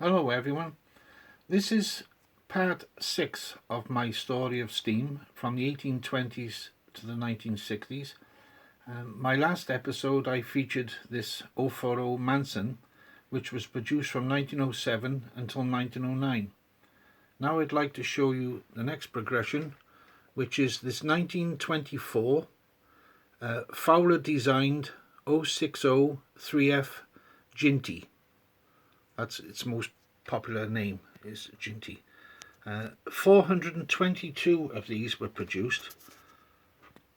Hello everyone, this is part 6 of my story of steam from the 1820s to the 1960s. My last episode I featured this 040 Manson, which was produced from 1907 until 1909. Now I'd like to show you the next progression, which is this 1924 Fowler designed 060 3F Jinty. That's its most popular name, is Jinty. 422 of these were produced,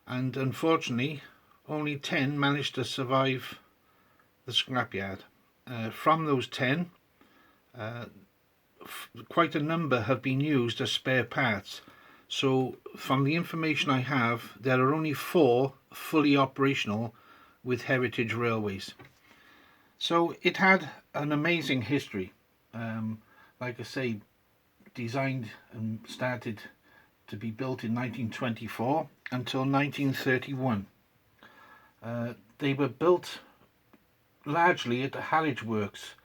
and unfortunately only 10 managed to survive the scrapyard. From those 10, quite a number have been used as spare parts. So from the information I have, there are only 4 fully operational with Heritage Railways. So it had an amazing history. Like I say, designed and started to be built in 1924 until 1931. They were built largely at the Harwich Works.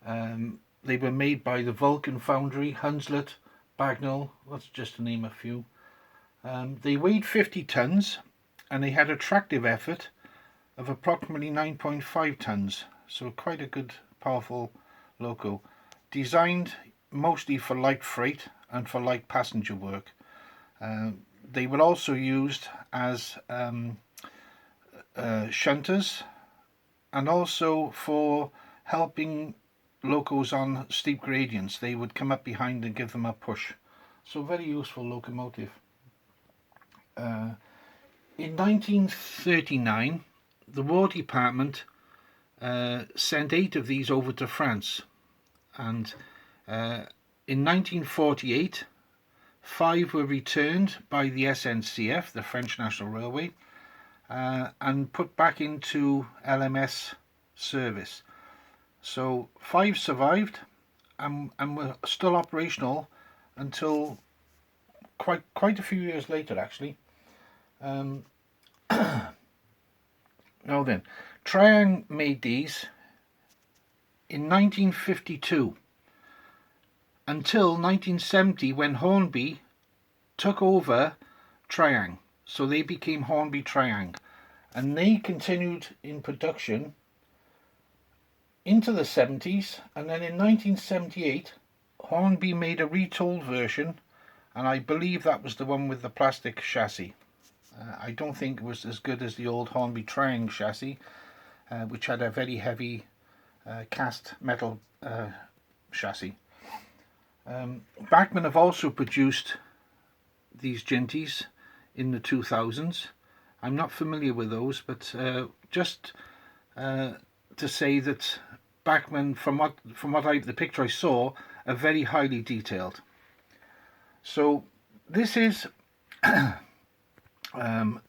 They were made by the Vulcan Foundry, Hunslet, Bagnall, that's just to name a few. They weighed 50 tonnes and they had a tractive effort of approximately 9.5 tonnes, so quite a good, powerful loco. Designed mostly for light freight and for light passenger work. They were also used as shunters and also for helping locos on steep gradients. They would come up behind and give them a push. So very useful locomotive. In 1939, the War Department sent 8 of these over to France, and in 1948 5 were returned by the SNCF, the French National Railway, and put back into LMS service. So 5 survived and were still operational until quite a few years later, actually. Now then, Triang made these in 1952 until 1970, when Hornby took over Triang. So they became Hornby Triang, and they continued in production into the 70s, and then in 1978 Hornby made a retooled version, and I believe that was the one with the plastic chassis. I don't think it was as good as the old Hornby Triang chassis, which had a very heavy cast metal chassis. Bachmann have also produced these Jinties in the 2000s. I'm not familiar with those, but just to say that Bachmann, from what the picture I saw, are very highly detailed. So this is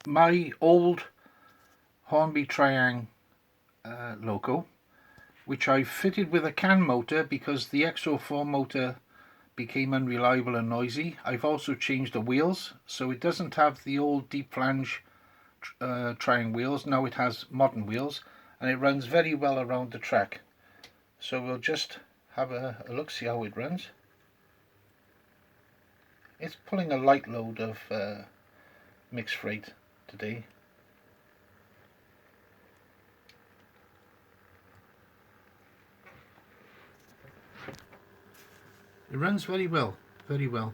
my old Hornby Triang loco, which I fitted with a can motor because the X04 motor became unreliable and noisy. I've also changed the wheels, so it doesn't have the old deep flange Triang wheels. Now it has modern wheels, and it runs very well around the track. So we'll just have a look, see how it runs. It's pulling a light load of mixed freight today. It runs very well, very well.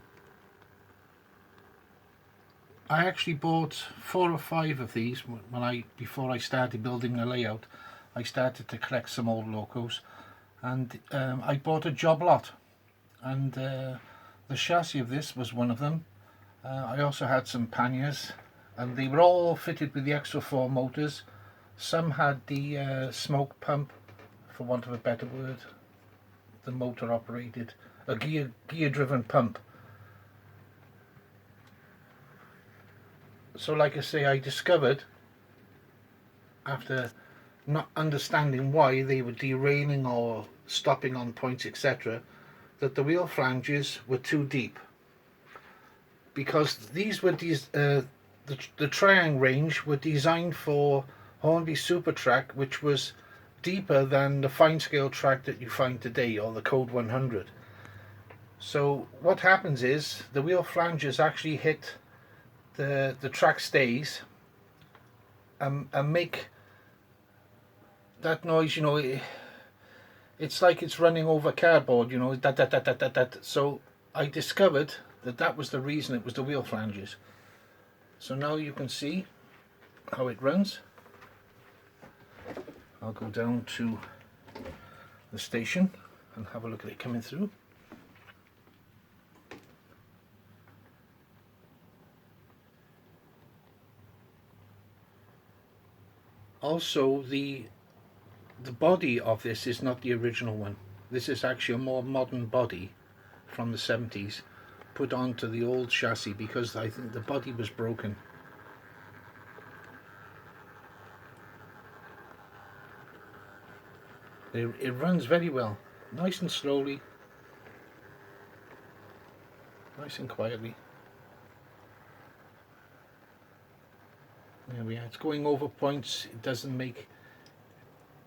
I actually bought 4 or 5 of these before I started building the layout. I started to collect some old locos, and I bought a job lot, and the chassis of this was one of them. I also had some panniers, and they were all fitted with the X04 motors. Some had the smoke pump, for want of a better word, the motor operated, a gear driven pump. So like I say, I discovered, after not understanding why they were derailing or stopping on points, etc., that the wheel flanges were too deep, because these were the Triang range were designed for Hornby Supertrack, which was deeper than the fine scale track that you find today, or the Code 100. So what happens is the wheel flanges actually hit the track stays and make that noise, you know. It's like it's running over cardboard, you know, that, that, that, that, that, that. So I discovered that that was the reason, it was the wheel flanges. So now you can see how it runs. I'll go down to the station and have a look at it coming through. Also, the body of this is not the original one. This is actually a more modern body from the 70s put onto the old chassis because I think the body was broken. It runs very well, nice and slowly, nice and quietly. There we are. It's going over points. It doesn't make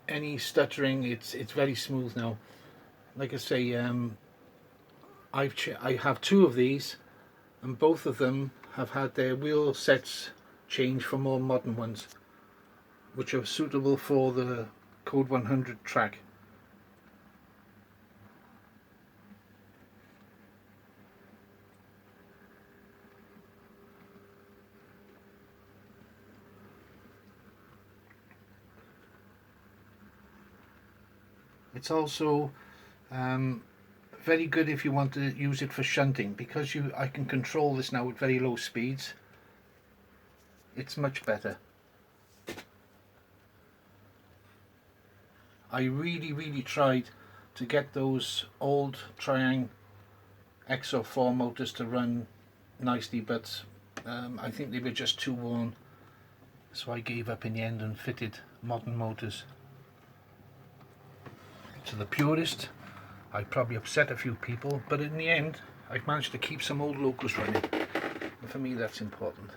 any stuttering. It's very smooth now. Like I say, I have two of these, and both of them have had their wheel sets changed for more modern ones, which are suitable for the Code 100 track. It's also very good if you want to use it for shunting, because I can control this now at very low speeds. It's much better. I really tried to get those old Triang XO4 motors to run nicely, but I think they were just too worn, so I gave up in the end and fitted modern motors. To the purist, I probably upset a few people, but in the end I've managed to keep some old Locos running, and for me that's important.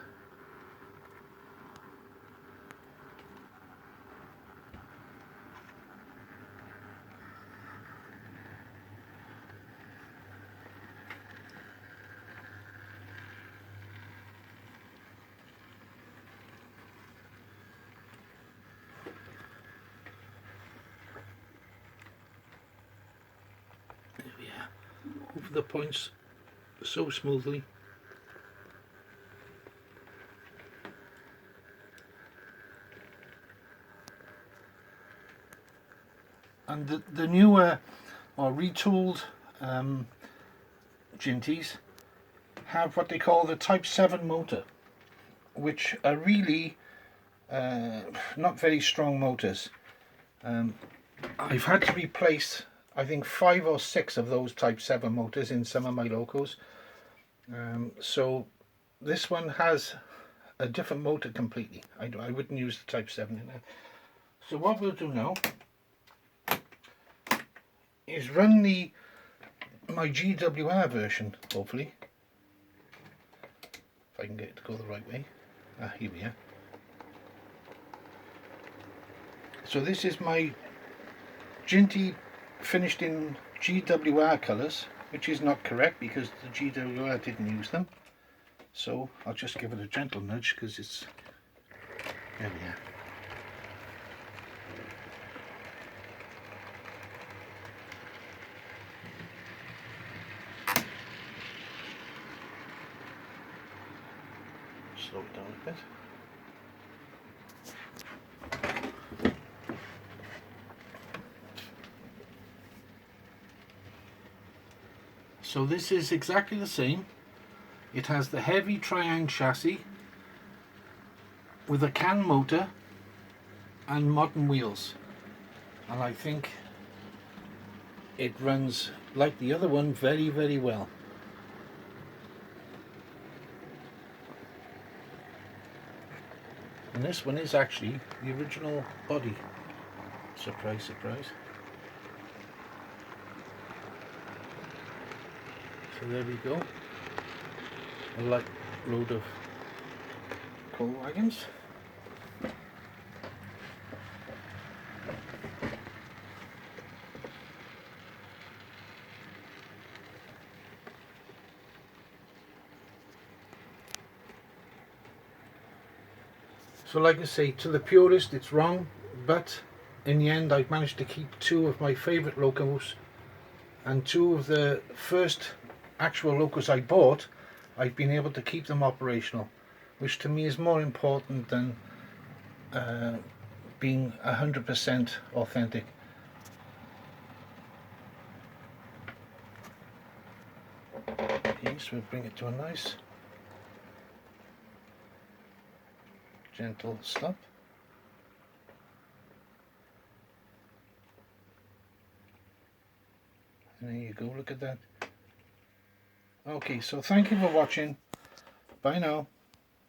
Over the points so smoothly. And the newer or retooled Jintys have what they call the Type 7 motor, which are really not very strong motors. I've had to replace, I think, 5 or 6 of those Type 7 motors in some of my Locos. So this one has a different motor completely. I wouldn't use the Type 7 in there. So what we'll do now is run my GWR version, hopefully. If I can get it to go the right way. Here we are. So this is my Jinty finished in GWR colours, which is not correct because the GWR didn't use them. So I'll just give it a gentle nudge because it's, there we are. Slow it down a bit. So this is exactly the same. It has the heavy Triang chassis with a can motor and modern wheels, and I think it runs like the other one very well. And this one is actually the original body. Surprise, surprise. So there we go. A light load of coal wagons. So like I say, to the purist it's wrong, but in the end I've managed to keep two of my favourite locos, and two of the first actual locos I bought, I've been able to keep them operational, which to me is more important than being 100% authentic. Okay, so we'll bring it to a nice gentle stop. And there you go, look at that. Okay, so thank you for watching. Bye now.